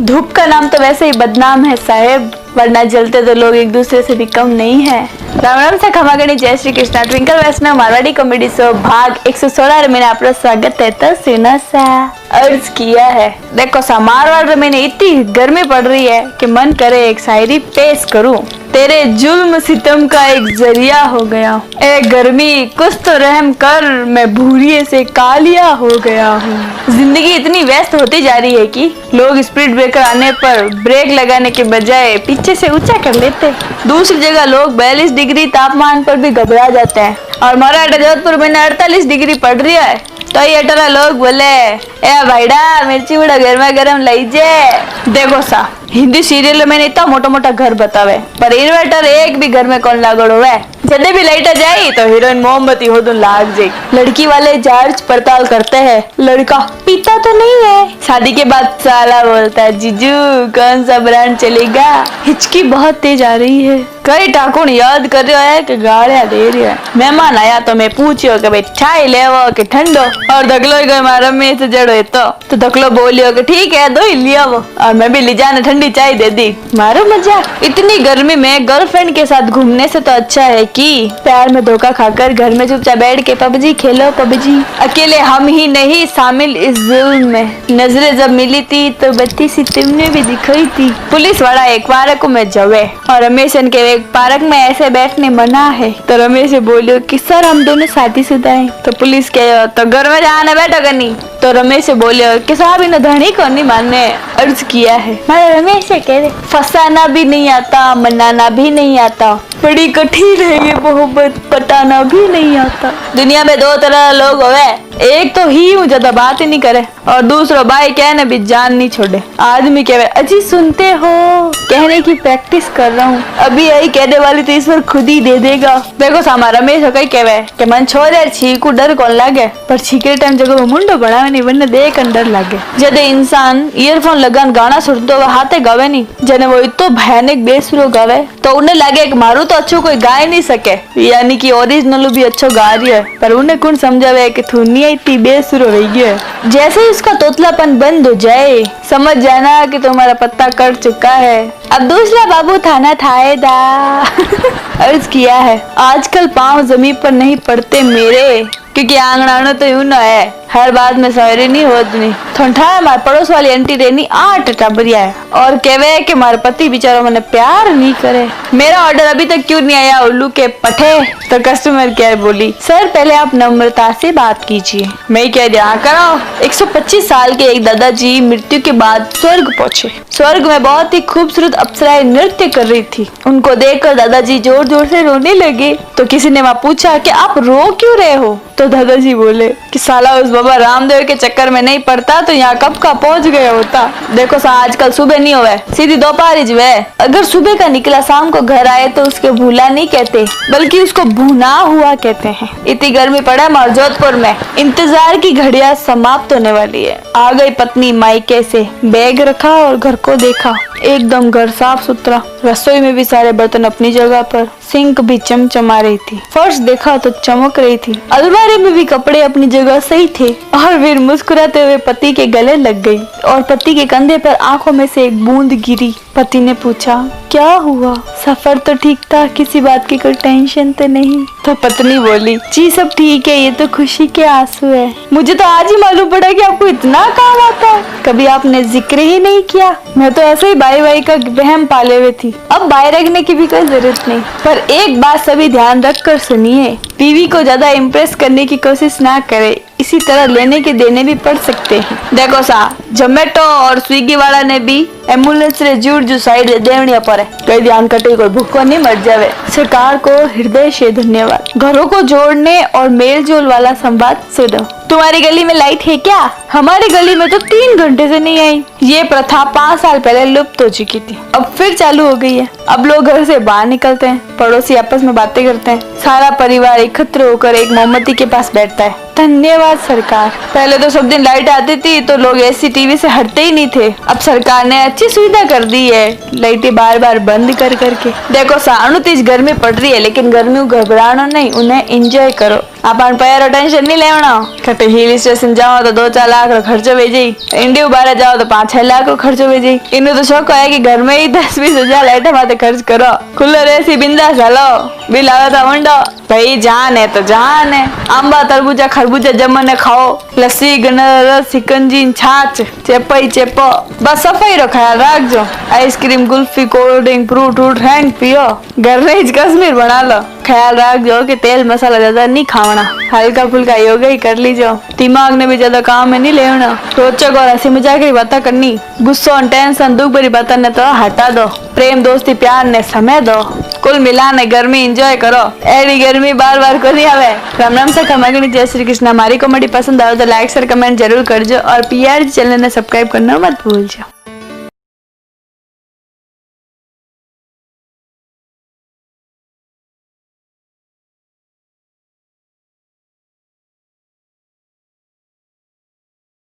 धूप का नाम तो वैसे ही बदनाम है साहेब, वरना जलते तो लोग एक दूसरे से भी कम नहीं है। राम राम से खमागणी, जय श्री कृष्ण। ट्विंकल वैष्णव मारवाड़ी कॉमेडी शो भाग 116 में आपका स्वागत है। तो सुना सा अर्ज किया है। देखो सा, मारवाड़ में इतनी गर्मी पड़ रही है कि मन करे एक शायरी पेश करूं। तेरे जुल्म सितम का एक जरिया हो गया, ए गर्मी कुछ तो रहम कर, मैं भूरिये से कालिया हो गया हूँ। जिंदगी इतनी व्यस्त होती जा रही है कि लोग स्पीड ब्रेकर आने पर ब्रेक लगाने के बजाय पीछे से ऊंचा कर लेते। दूसरी जगह लोग 42 डिग्री तापमान पर भी घबरा जाते हैं, और मराठा जोधपुर में 48 डिग्री पड़ रही है तो ये अटरा लोग बोले ए भाईडा मिर्ची बड़ा गर्मा गर्म लीजिए। देखो सा, हिंदी सीरियल में इतना मोटा मोटा घर बतावे, पर इन्वर्टर एक भी घर में कौन लागड़ हुआ है। जब भी लाइट जाए तो हीरोइन मोमबत्ती हो तो लाग जाए। लड़की वाले जांच पड़ताल करते हैं, लड़का पीता तो नहीं है। शादी के बाद साला बोलता है जीजू कौन सा ब्रांड चलेगा। हिचकी बहुत तेज आ रही है। कई ठाकुर याद कर रहे है कि गाड़िया दे रही है। मेहमान आया तो मैं पूछियो कि भाई चाय लेवो कि ठंडो, और धकलो गए मारा में से जड़ो है तो धकलो बोलियो कि ठीक है दो ही लिया वो, और मैं भी ले जाने ठंडी चाय दे दी। मारो मजाक। इतनी गर्मी में गर्लफ्रेंड के साथ घूमने से तो अच्छा है कि प्यार में धोखा खाकर घर में चुपचाप बैठ के पबजी खेलो पबजी। अकेले हम ही नहीं शामिल इस जुल्म में। नजरें जब मिली थी तो बत्ती सी तुमने भी दिखाई थी। पुलिस वाला एक पार्क में जावे और रमेश के एक पार्क में ऐसे बैठने मना है, तो रमेश बोलियो कि सर हम दोनों शादीशुदा हैं। तो पुलिस कहे तो घर में जाने बैठो करनी। तो रमेश बोलियो कि साहब इन धनी को नहीं मानने अर्ज किया है। रमेश कह रहे फसाना भी नहीं आता, मनाना भी नहीं आता, बड़ी कठिन है ये मोहब्बत, पटाना भी नहीं आता। दुनिया में दो तरह लोग होवे, एक तो ही हूँ ज्यादा बात ही नहीं करे, और दूसरा भाई कहने भी जान नहीं छोड़े। आदमी कहे अजी सुनते हो, कहने की प्रैक्टिस कर रहा हूँ, अभी यही कहने वाली तो ईश्वर खुद ही दे देगा। देखो सामा रमेश कई कहवे कि मन छोड़े छीकू डर कौन लागे, पर छीके टाइम जगह मुंडो बनावे नहीं वरना देख डर लागे। जब इंसान ईयरफोन लगान गाना सुनते हुए हाथे गावे नहीं, जने वो इतो भयानक बेसुरो गावे तो उन्हें लगे कि मारू तो अच्छो कोई गा ही नहीं सके, यानी कि ओरिजिनल भी अच्छो गा रही है, पर उन्हें कौन समझावे कि थुनिया इतनी बेसुरो रही है। जैसे ही उसका तोतलापन बंद हो जाए समझ जाना कि तुम्हारा पत्ता कट चुका है, अब दूसरा बाबू थाना थाएदा। अर्ज किया है। आजकल पाँव जमीन पर नहीं पड़ते मेरे, क्योंकि आंगना तो यूं न है, हर बात में शायरी नहीं होती। ठंडा हमारे पड़ोस वाली आंटी रेनी 8 टबरिया है और कहवे कि हमारे पति बेचारा मैंने प्यार नहीं करे। मेरा ऑर्डर अभी तक क्यों नहीं आया उल्लू के पठे। तो कस्टमर केयर बोली सर पहले आप नम्रता से बात कीजिए। मैं कह दिया करो। 125 साल के एक दादाजी मृत्यु के बाद स्वर्ग पहुँचे। स्वर्ग में बहुत ही खूबसूरत अप्सराएं नृत्य कर रही थी। उनको देखकर दादाजी जोर जोर से रोने लगे। तो किसी ने वहाँ पूछा कि आप रो क्यों रहे हो। तो दादाजी बोले कि साला उस बाबा रामदेव के चक्कर में नहीं पड़ता तो यहाँ कब का पहुँच गया होता। देखो सा आजकल सुबह नहीं हुआ, सीधी दोपहर ही जुए। अगर सुबह का निकला शाम को घर आए तो उसके भूला नहीं कहते, बल्कि उसको भुना हुआ कहते हैं। इतनी गर्मी पड़ा है जोधपुर में, इंतजार की घड़ियां समाप्त होने वाली है। आ गई पत्नी मायके से, बैग रखा और घर को देखा, एकदम घर साफ सुथरा। रसोई में भी सारे बर्तन अपनी जगह पर, सिंक भी चमचमा रही थी, फर्श देखा तो चमक रही थी, अलमारी में भी कपड़े अपनी जगह सही थे। और फिर मुस्कुराते हुए पति के गले लग गई और पति के कंधे पर आंखों में से एक बूंद गिरी। पति ने पूछा क्या हुआ, सफर तो ठीक था, किसी बात की कोई टेंशन तो नहीं। तो पत्नी बोली जी सब ठीक है, ये तो खुशी के आंसू है। मुझे तो आज ही मालूम पड़ा कि आपको इतना काम आता है, कभी आपने जिक्र ही नहीं किया। मैं तो ऐसे ही बाई बाई का वहम पाले हुए थी, अब बाई रखने की भी कोई जरूरत नहीं। पर एक बात सभी ध्यान रख कर सुनिए, बीवी को ज्यादा इम्प्रेस करने की कोशिश ना करे, इसी तरह लेने के देने भी पड़ सकते हैं। देखो सा जोमेटो और स्विगी वाला ने भी एम्बुलेंस रे जुड़ जो साइड देवनी पर कई ध्यान कटे कोई भूखो नहीं मर जावे। सरकार को हृदय से धन्यवाद। घरों को जोड़ने और मेल जोल वाला संवाद सुनो। तुम्हारी गली में लाइट है क्या? हमारी गली में तो 3 घंटे से नहीं आई। ये प्रथा 5 साल पहले लुप्त हो चुकी थी, अब फिर चालू हो गई है। अब लोग घर से बाहर निकलते हैं पड़ोसी आपस में बातें करते हैं, सारा परिवार एकत्र होकर एक मोमबत्ती के पास बैठता है। धन्यवाद सरकार। पहले तो सब दिन लाइट आती थी तो लोग ऐसी टीवी से हटते ही नहीं थे। अब सरकार ने अच्छी सुविधा कर दी है, लाइटें बार बार बंद कर करके। देखो साणु तीज गर्मी पड़ रही है, लेकिन गर्मी घबराना नहीं, उन्हें एंजॉय करो। अपन पैर टेंशन नहीं लेना। कटे हिल स्टेशन जाओ तो 2-4 लाख रो खर्चो हो जाई, इंडिया बाहर जाओ तो 5-6 लाख रो खर्चो हो जाई। इन्हें तो शौक है कि घर में ही 10-20 हजार लाइट माते खर्च करो, खुले रेसी बिंदास चलो, बिल आवे तो मंडो। भाई जान है तो जान है। आंबा तरबूजा खरबूजा जमने खाओ, लस्सी गन्ना सिकंजी छाछ चेपई चेपो, बस सफाई रो ख्याल रखजो। Ice cream kulfi cold drink fruit व्रूट हैंग पियो, घर में ही कश्मीर बना लो। ख्याल रखजो कि तेल मसाला ज्यादा नहीं खावना, हल्का फुल्का योगा ही कर लीजो। दिमाग ने भी ज्यादा काम में नहीं लेना। रोचक और हंसी मजाक की बातें करनी, गुस्सा और टेंशन दुख भरी बातें ने तो हटा दो। प्रेम दोस्ती प्यार ने समय दो। कुल मिलाने गर्मी एंजॉय करो, एडी गर्मी बार बार को नहीं आवे। राम राम से खमागणी, जय श्री कृष्ण। हमारी कॉमेडी पसंद आवे तो लाइक शेयर कमेंट जरूर करजो और पीआर चैनल ने सब्सक्राइब करना मत भूलजो।